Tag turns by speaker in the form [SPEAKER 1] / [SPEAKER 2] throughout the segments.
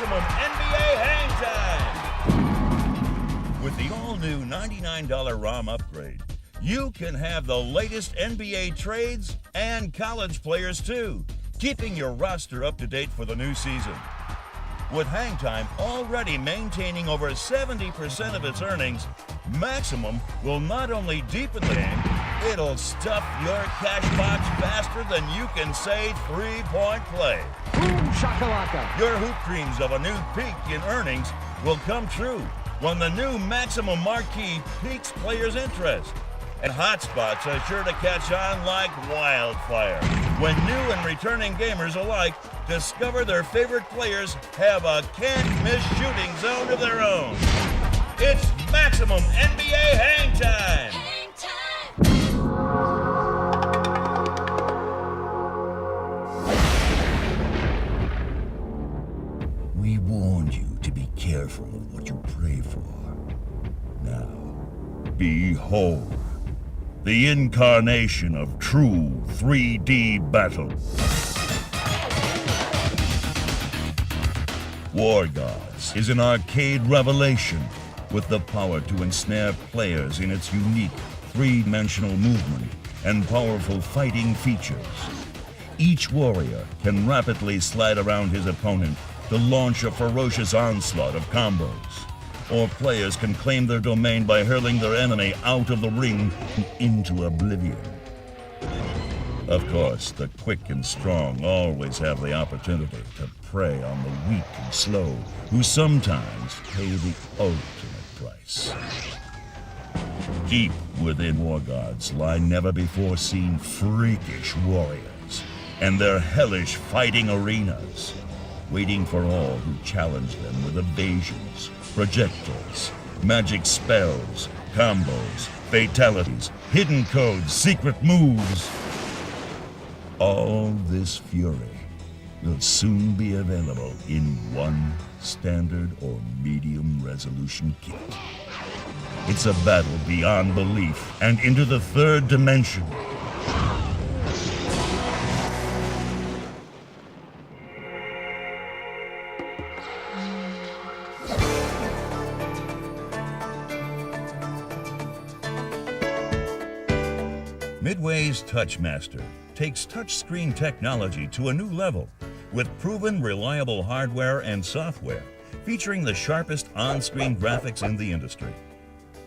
[SPEAKER 1] Maximum NBA Hang Time! With the all-new $99 ROM upgrade, you can have the latest NBA trades and college players too, keeping your roster up to date for the new season. With Hang Time already maintaining over 70% of its earnings, Maximum will not only deepen the game, it'll stuff your cash box faster than you can say three-point play.
[SPEAKER 2] Boom shakalaka.
[SPEAKER 1] Your hoop dreams of a new peak in earnings will come true when the new Maximum Marquee piques players' interest. And hotspots are sure to catch on like wildfire when new and returning gamers alike discover their favorite players have a can't-miss shooting zone of their own. It's Maximum NBA Hang Time!
[SPEAKER 3] Hang time!
[SPEAKER 1] We warned you to be careful of what you pray for. Now, behold, the incarnation of true 3D battle. War Gods is an arcade revelation with the power to ensnare players in its unique three-dimensional movement and powerful fighting features. Each warrior can rapidly slide around his opponent to launch a ferocious onslaught of combos, or players can claim their domain by hurling their enemy out of the ring into oblivion. Of course, the quick and strong always have the opportunity to prey on the weak and slow, who sometimes pay the ultimate price. Deep within War Gods lie never-before-seen freakish warriors and their hellish fighting arenas, waiting for all who challenge them with evasions, projectiles, magic spells, combos, fatalities, hidden codes, secret moves. All this fury will soon be available in one standard or medium resolution kit. It's a battle beyond belief and into the third dimension. Midway's Touchmaster takes touchscreen technology to a new level with proven reliable hardware and software featuring the sharpest on-screen graphics in the industry.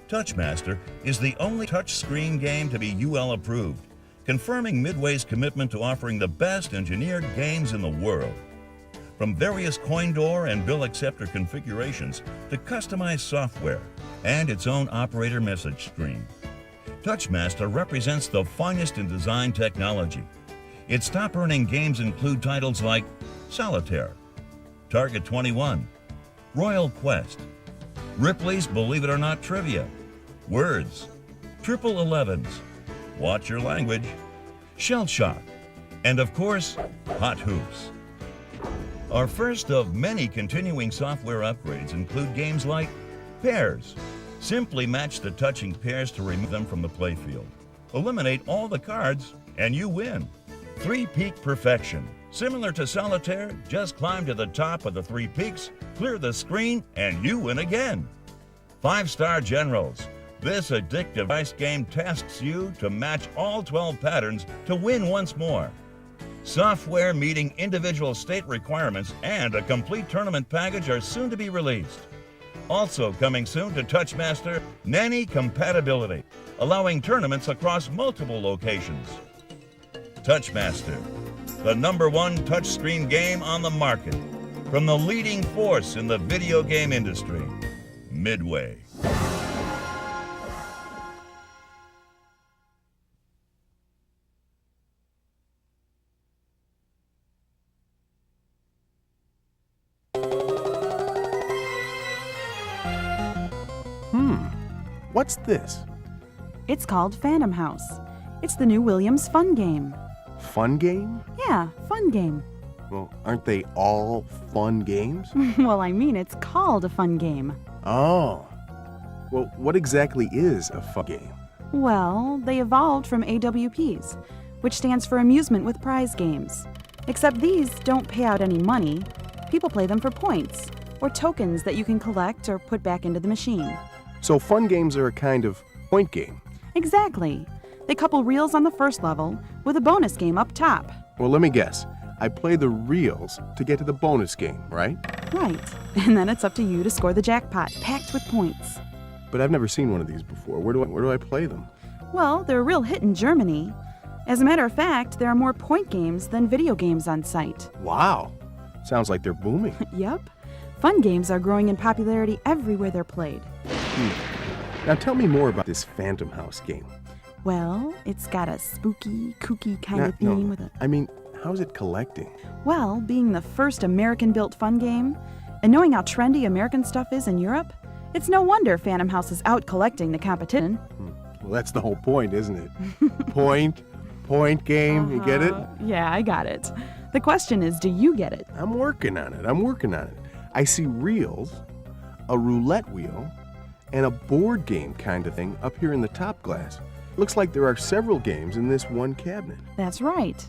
[SPEAKER 1] Touchmaster is the only touchscreen game to be UL approved, confirming Midway's commitment to offering the best engineered games in the world. From various coin door and bill acceptor configurations to customized software and its own operator message screen, Touchmaster represents the finest in design technology. Its top-earning games include titles like Solitaire, Target 21, Royal Quest, Ripley's Believe It or Not Trivia, Words, Triple 11s, Watch Your Language, Shell Shock, and of course, Hot Hoops. Our first of many continuing software upgrades include games like Pairs. Simply match the touching pairs to remove them from the playfield. Eliminate all the cards, and you win. Three-peak perfection. Similar to Solitaire, just climb to the top of the three peaks, clear the screen, and you win again. 5-Star Generals. This addictive dice game tasks you to match all 12 patterns to win once more. Software meeting individual state requirements and a complete tournament package are soon to be released. Also coming soon to Touchmaster, Nanny compatibility, allowing tournaments across multiple locations. Touchmaster, the #1 touchscreen game on the market, from the leading force in the video game industry, Midway.
[SPEAKER 4] What's this?
[SPEAKER 5] It's called Phantom House. It's the new Williams Fun Game.
[SPEAKER 4] Fun game?
[SPEAKER 5] Yeah, Fun Game.
[SPEAKER 4] Well, aren't they all fun games?
[SPEAKER 5] Well, I mean, it's called a fun game.
[SPEAKER 4] Oh. Well, what exactly is a fun game?
[SPEAKER 5] Well, they evolved from AWPs, which stands for Amusement with Prize Games. Except these don't pay out any money. People play them for points, or tokens that you can collect or put back into the machine.
[SPEAKER 4] So fun games are a kind of point game.
[SPEAKER 5] Exactly. They couple reels on the first level with a bonus game up top.
[SPEAKER 4] Well, let me guess. I play the reels to get to the bonus game, right?
[SPEAKER 5] Right. And then it's up to you to score the jackpot, packed with points.
[SPEAKER 4] But I've never seen one of these before. Where do I play them?
[SPEAKER 5] Well, they're a real hit in Germany. As a matter of fact, there are more point games than video games on site.
[SPEAKER 4] Wow. Sounds like they're booming.
[SPEAKER 5] Yep. Fun games are growing in popularity everywhere they're played.
[SPEAKER 4] Now tell me more about this Phantom House game.
[SPEAKER 5] Well, it's got a spooky, kooky kind of theme with a...
[SPEAKER 4] I mean, how's it collecting?
[SPEAKER 5] Well, being the first American-built fun game, and knowing how trendy American stuff is in Europe, it's no wonder Phantom House is out collecting the competition.
[SPEAKER 4] Well, that's the whole point, isn't it? Point game, you get it?
[SPEAKER 5] Yeah, I got it. The question is, do you get it?
[SPEAKER 4] I'm working on it. I see reels, a roulette wheel, and a board game kind of thing up here in the top glass. Looks like there are several games in this one cabinet.
[SPEAKER 5] That's right.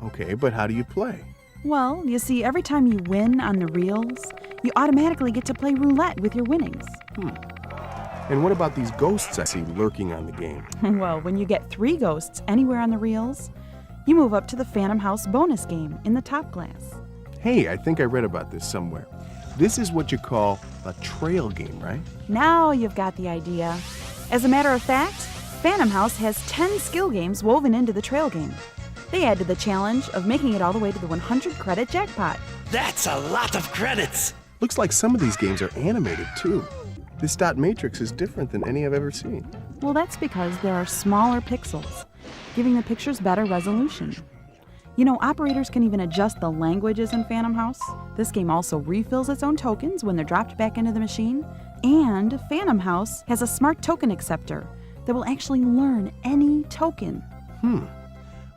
[SPEAKER 4] Okay, but how do you play?
[SPEAKER 5] Well, you see, every time you win on the reels, you automatically get to play roulette with your winnings.
[SPEAKER 4] And what about these ghosts I see lurking on the game?
[SPEAKER 5] Well, when you get 3 ghosts anywhere on the reels, you move up to the Phantom House bonus game in the top glass.
[SPEAKER 4] Hey, I think I read about this somewhere. This is what you call a trail game, right?
[SPEAKER 5] Now you've got the idea. As a matter of fact, Phantom House has 10 skill games woven into the trail game. They add to the challenge of making it all the way to the 100 credit jackpot.
[SPEAKER 2] That's a lot of credits!
[SPEAKER 4] Looks like some of these games are animated too. This dot matrix is different than any I've ever seen.
[SPEAKER 5] Well, that's because there are smaller pixels, giving the pictures better resolution. You know, operators can even adjust the languages in Phantom House. This game also refills its own tokens when they're dropped back into the machine. And Phantom House has a smart token acceptor that will actually learn any token.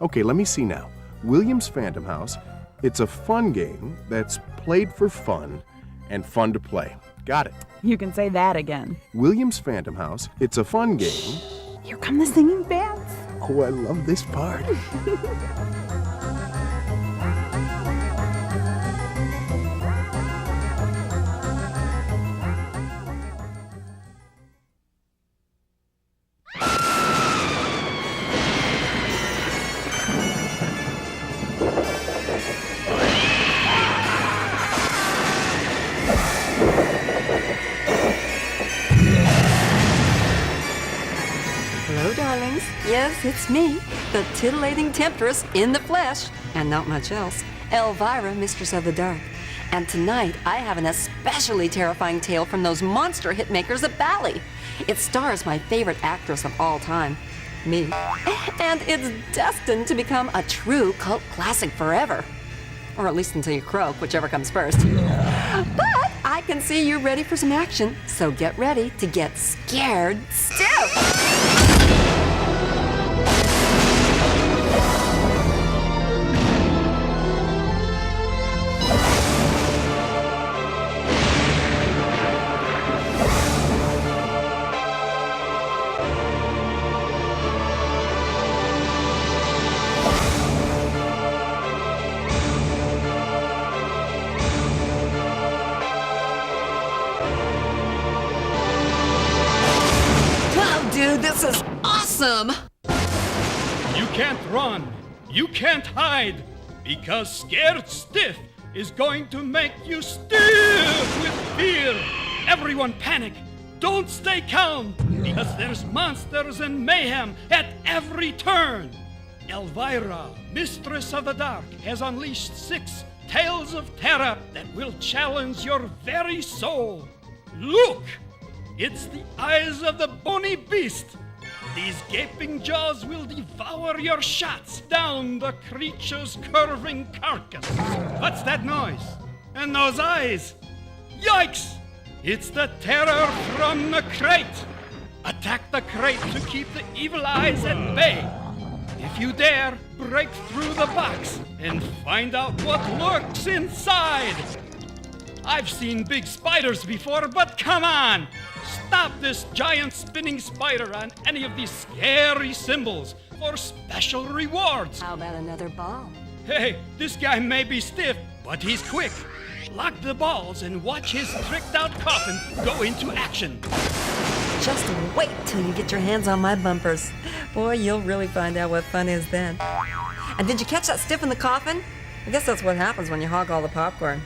[SPEAKER 4] Okay, let me see now. Williams Phantom House, it's a fun game that's played for fun and fun to play. Got it.
[SPEAKER 5] You can say that again.
[SPEAKER 4] Williams Phantom House, it's a fun game.
[SPEAKER 5] Here come the singing bats.
[SPEAKER 4] Oh, I love this part.
[SPEAKER 3] Hello, darlings. Yes, it's me, the titillating temptress in the flesh, and not much else, Elvira, Mistress of the Dark. And tonight, I have an especially terrifying tale from those monster hitmakers at Bally. It stars my favorite actress of all time, me. And it's destined to become a true cult classic forever. Or at least until you croak, whichever comes first. But I can see you're ready for some action, so get ready to get scared stiff. Dude, this is awesome!
[SPEAKER 6] You can't run, you can't hide, because Scared Stiff is going to make you stiff with fear. Everyone panic, don't stay calm, because there's monsters and mayhem at every turn. Elvira, Mistress of the Dark, has unleashed 6 tales of terror that will challenge your very soul. Look! It's the eyes of the bony beast. These gaping jaws will devour your shots down the creature's curving carcass. What's that noise? And those eyes? Yikes! It's the terror from the crate. Attack the crate to keep the evil eyes at bay. If you dare, break through the box and find out what lurks inside. I've seen big spiders before, but come on! Stop this giant spinning spider on any of these scary symbols for special rewards.
[SPEAKER 3] How about another ball?
[SPEAKER 6] Hey, this guy may be stiff, but he's quick. lock the balls, and watch his tricked-out coffin go into action.
[SPEAKER 3] Just wait till you get your hands on my bumpers. Boy, you'll really find out what fun is then. And did you catch that stiff in the coffin? I guess that's what happens when you hog all the popcorn.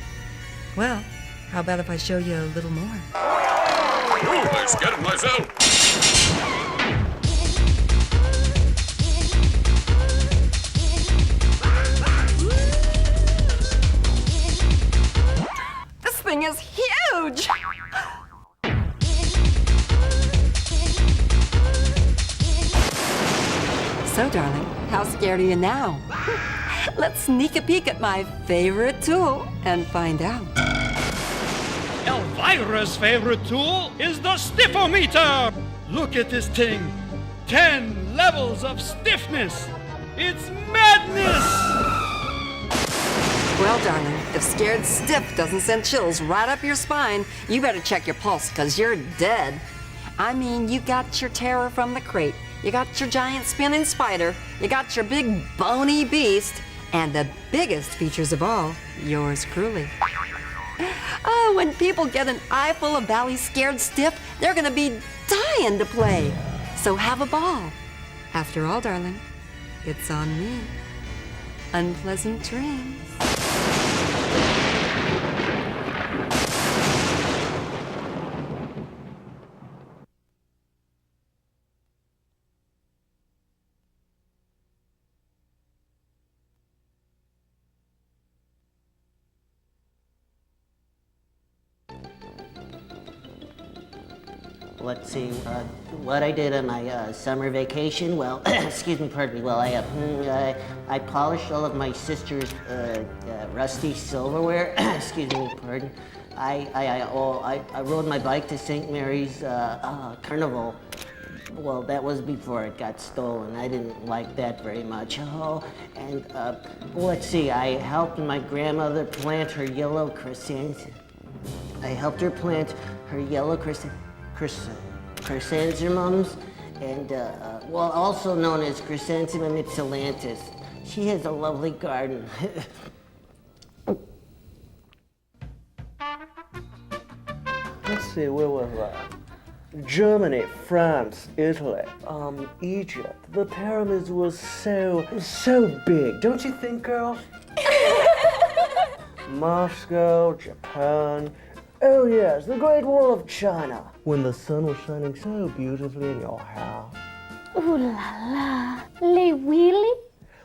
[SPEAKER 3] Well, how about if I show you a little more?
[SPEAKER 7] Oh, I scared myself.
[SPEAKER 3] This thing is huge! So, darling, how scared are you now? Let's sneak a peek at my favorite tool and find out.
[SPEAKER 6] Elvira's favorite tool is the stiffometer. Look at this thing. 10 levels of stiffness. It's madness!
[SPEAKER 3] Well, darling, if scared stiff doesn't send chills right up your spine, you better check your pulse, because you're dead. I mean, you got your terror from the crate, you got your giant spinning spider, you got your big bony beast, and the biggest features of all, yours truly. Oh, when people get an eye full of Valley scared stiff, they're gonna be dying to play. So have a ball. After all, darling, it's on me. Unpleasant dreams.
[SPEAKER 8] Let's see, what I did on my summer vacation. Well, excuse me, pardon me. Well, I polished all of my sister's rusty silverware. Excuse me, pardon. I rode my bike to St. Mary's Carnival. Well, that was before it got stolen. I didn't like that very much. Oh, and let's see, I helped my grandmother plant her yellow chrysanthemums. I helped her plant her yellow chrysanthemums, and well, also known as Chrysanthemum ypsilanthus. She has a lovely garden.
[SPEAKER 9] Let's see, where was that? Germany, France, Italy, Egypt. The pyramids were so big, don't you think, girls? Moscow, Japan. Oh yes, the Great Wall of China. When the sun was shining so beautifully in your house.
[SPEAKER 10] Ooh la la, Les Wheelie?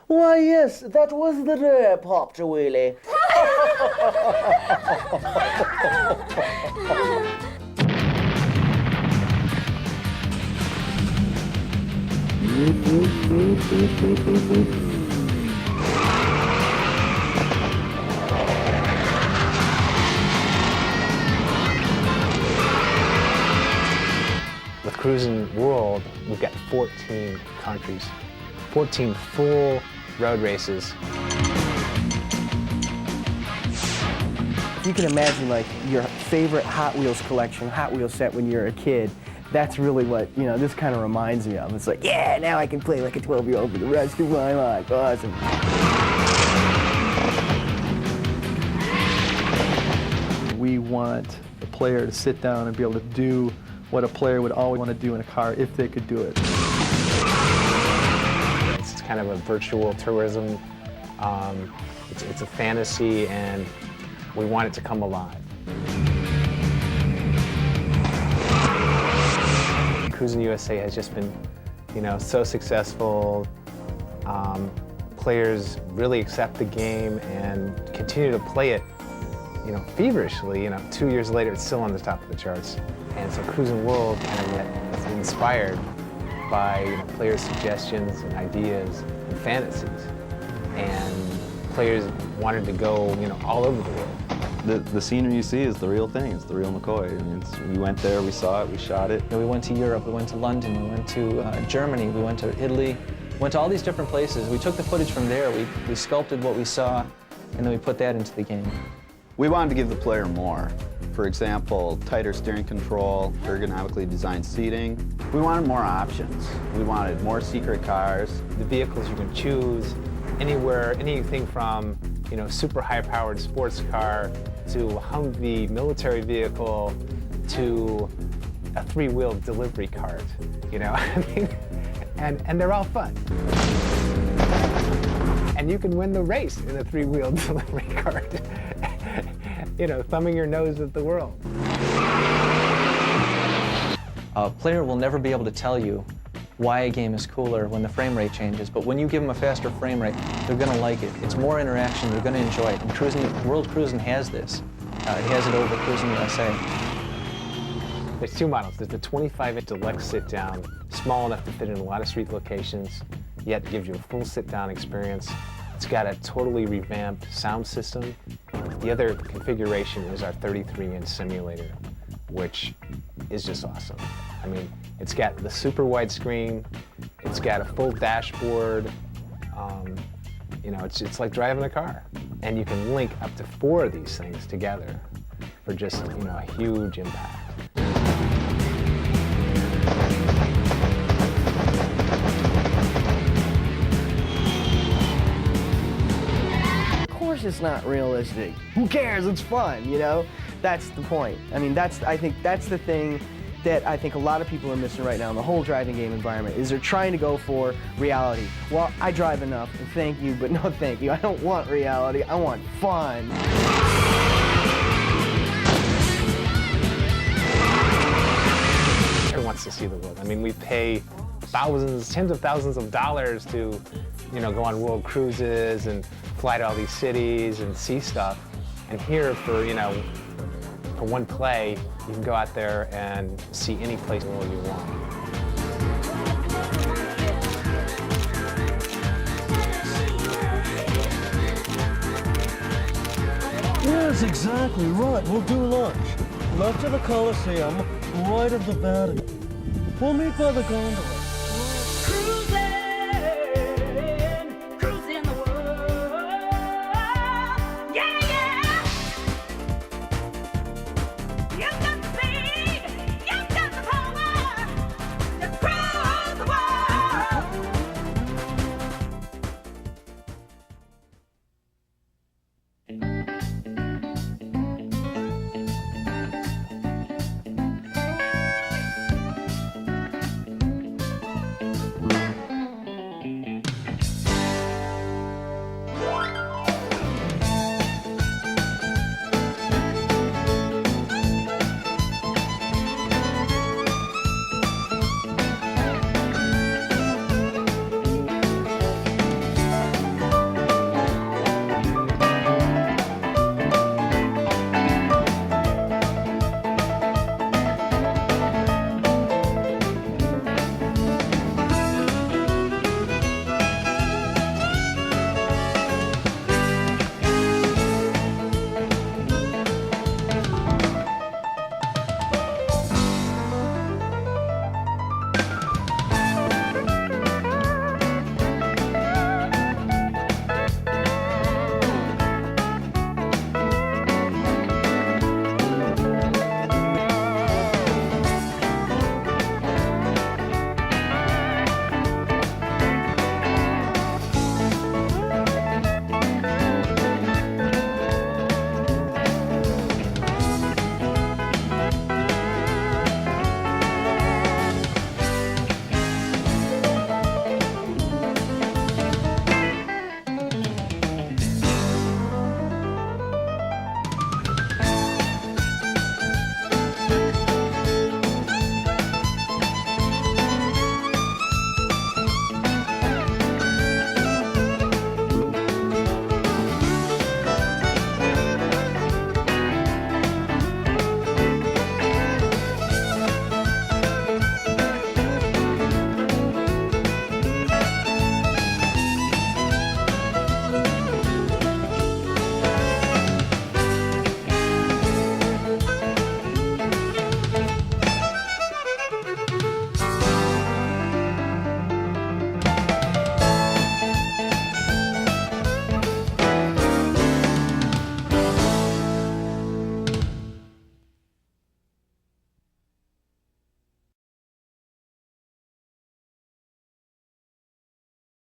[SPEAKER 9] Why yes, that was the day I popped a wheelie.
[SPEAKER 11] With Cruis'n World, we've got 14 countries, 14 full road races.
[SPEAKER 12] You can imagine like your favorite Hot Wheels collection, Hot Wheels set when you're a kid. That's really what, this kind of reminds me of. It's like, yeah, now I can play like a 12-year-old for the rest of my life. Awesome.
[SPEAKER 13] We want the player to sit down and be able to do what a player would always want to do in a car if they could do it.
[SPEAKER 11] It's kind of a virtual tourism. It's a fantasy, and we want it to come alive. Cruis'n USA has just been, so successful. Players really accept the game and continue to play it, feverishly. 2 years later, it's still on the top of the charts. And so Cruis'n World kind of is inspired by players' suggestions and ideas and fantasies. And players wanted to go, all over the world.
[SPEAKER 14] The scenery you see is the real thing. It's the real McCoy. I mean, we went there, we saw it, we shot it.
[SPEAKER 15] We went to Europe, we went to London, we went to Germany, we went to Italy, went to all these different places. We took the footage from there, we sculpted what we saw, and then we put that into the game.
[SPEAKER 14] We wanted to give the player more. For example, tighter steering control, ergonomically designed seating. We wanted more options. We wanted more secret cars.
[SPEAKER 11] The vehicles you can choose anywhere, anything from you know, super high-powered sports car, to a Humvee military vehicle, to a three-wheeled delivery cart, you know? I mean, and they're all fun. And you can win the race in a three-wheeled delivery cart, you know, thumbing your nose at the world.
[SPEAKER 15] A player will never be able to tell you why a game is cooler when the frame rate changes, but when you give them a faster frame rate, they're going to like it. It's more interaction, they're going to enjoy it. And World Cruis'n has this. It has it over Cruis'n USA.
[SPEAKER 11] There's two models. There's the 25-inch deluxe sit-down, small enough to fit in a lot of street locations, yet gives you a full sit-down experience. It's got a totally revamped sound system. The other configuration is our 33-inch simulator, which is just awesome. I mean, it's got the super wide screen, it's got a full dashboard, you know, it's like driving a car. And you can link up to 4 of these things together for just, you know, a huge impact.
[SPEAKER 12] Of course it's not realistic. Who cares? It's fun, you know? That's the point. I mean, I think that's the thing that I think a lot of people are missing right now in the whole driving game environment, is they're trying to go for reality. Well, I drive enough, and thank you, but no thank you. I don't want reality, I want fun.
[SPEAKER 11] Everyone wants to see the world. I mean, we pay thousands, tens of thousands of dollars to, you know, go on world cruises and fly to all these cities and see stuff. And here, for, you know, for one play, you can go out there and see any place in the world you want.
[SPEAKER 16] Yes, exactly right. We'll do lunch. Left of the Coliseum, right of the Vatican. We'll meet by the gondola.